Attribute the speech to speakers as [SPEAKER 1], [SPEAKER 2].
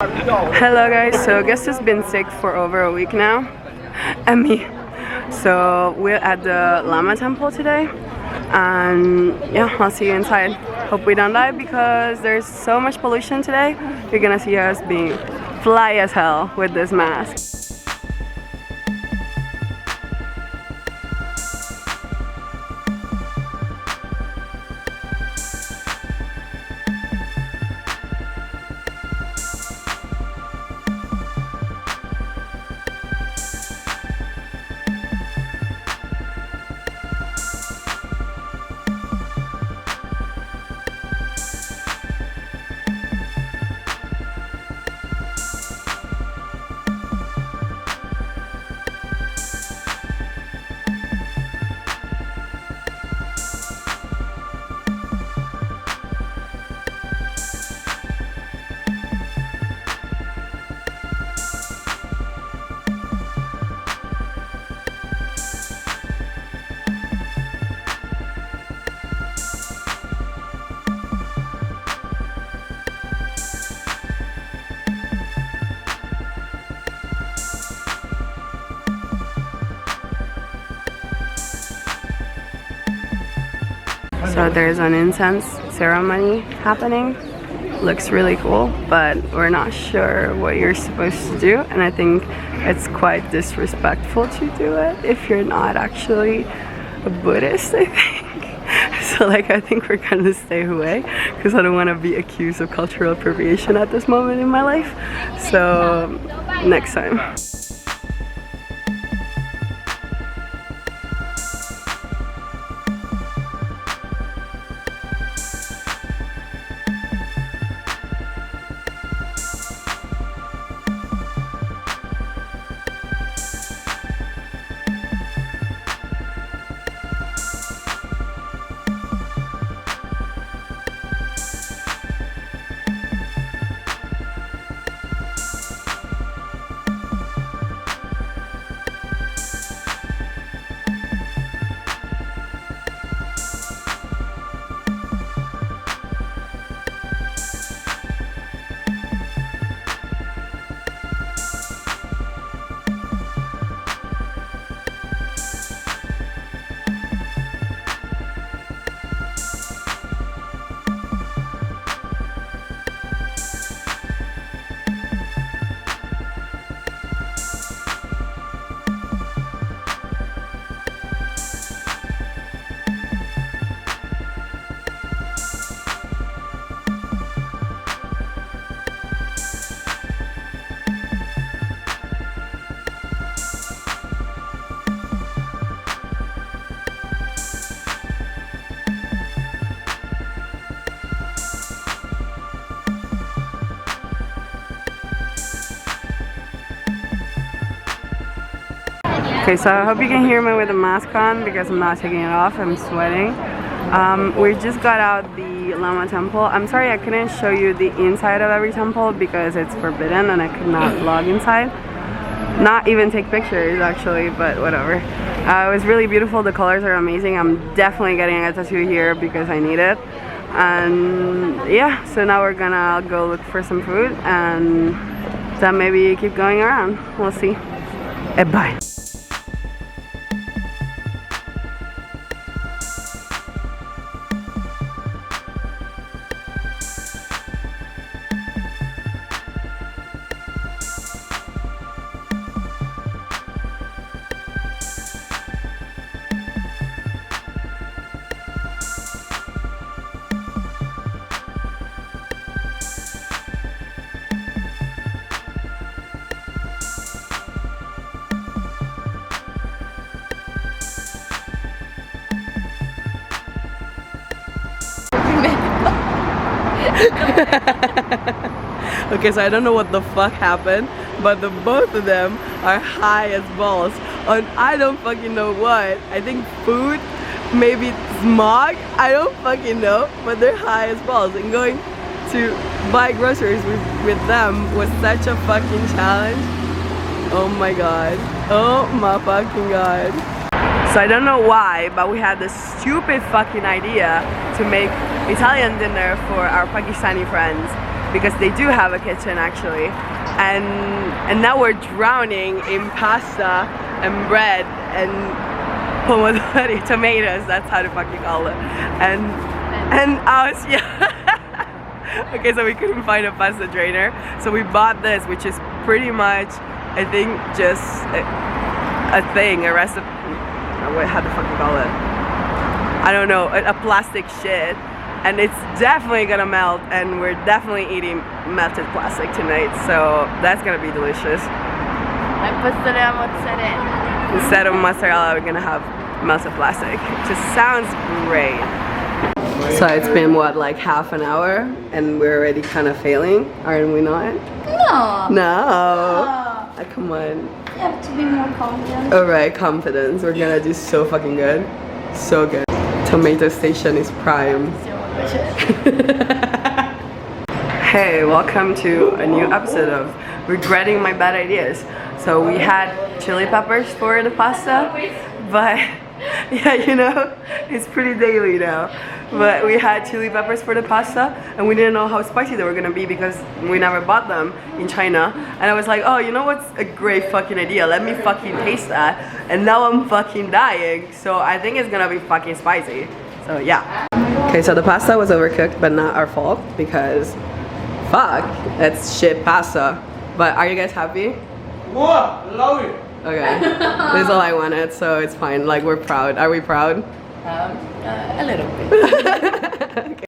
[SPEAKER 1] Hello guys, so guess who's been sick for over a week now? And me. So we're at the Lama Temple today, and yeah, I'll see you inside. Hope we don't die because there's so much pollution today. You're gonna see us being fly as hell with this mask. So there's an incense ceremony happening. Looks really cool, but we're not sure what you're supposed to do, and I think it's quite disrespectful to do it if you're not actually a Buddhist, I think. So like I think we're gonna stay away because I don't want to be accused of cultural appropriation at this moment in my life. So next time. Okay, so I hope you can hear me with the mask on because I'm not taking it off, I'm sweating. We just got out the Lama Temple. I'm sorry I couldn't show you the inside of every temple because it's forbidden and I could not vlog inside. Not even take pictures actually, but whatever. It was really beautiful, the colors are amazing. I'm definitely getting a tattoo here because I need it. And yeah, so now we're gonna go look for some food and then maybe keep going around. We'll see. Bye. Okay, so I don't know what the fuck happened, but the both of them are high as balls on I don't fucking know what. I think food, maybe smog, I don't fucking know, but they're high as balls. And going to buy groceries with them was such a fucking challenge. Oh my god. Oh my fucking god. So I don't know why, but we had this stupid fucking idea to make Italian dinner for our Pakistani friends. because they do have a kitchen actually. And now we're drowning in pasta and bread and pomodori, tomatoes, that's how the fuck you call it. And I was, yeah. Okay, so we couldn't find a pasta drainer. So we bought this, which is pretty much, I think, just a thing, a recipe. How the fuck you call it? I don't know, a plastic shit. And it's definitely gonna melt, and we're definitely eating melted plastic tonight. So that's gonna be delicious. Instead of mozzarella, we're gonna have melted plastic. Just sounds great. So it's been what, like half an hour, and we're already kind of failing, aren't we not?
[SPEAKER 2] No.
[SPEAKER 1] No. Come on.
[SPEAKER 2] You have to be more confident.
[SPEAKER 1] Alright, confidence. We're gonna do so fucking good. So good. Tomato station is prime. Hey, welcome to a new episode of Regretting My Bad Ideas. So we had chili peppers for the pasta, but yeah, you know, it's pretty daily now. But we had chili peppers for the pasta, and we didn't know how spicy they were gonna be because we never bought them in China. And I was like, oh, you know what's a great fucking idea? Let me fucking taste that. And now I'm fucking dying, so I think it's gonna be fucking spicy. So yeah. Okay, so the pasta was overcooked, but not our fault because fuck, that's shit pasta. But are you guys happy?
[SPEAKER 3] Love it.
[SPEAKER 1] Okay, this is all I wanted, so it's fine. Like, we're proud. Are we proud?
[SPEAKER 2] A little bit.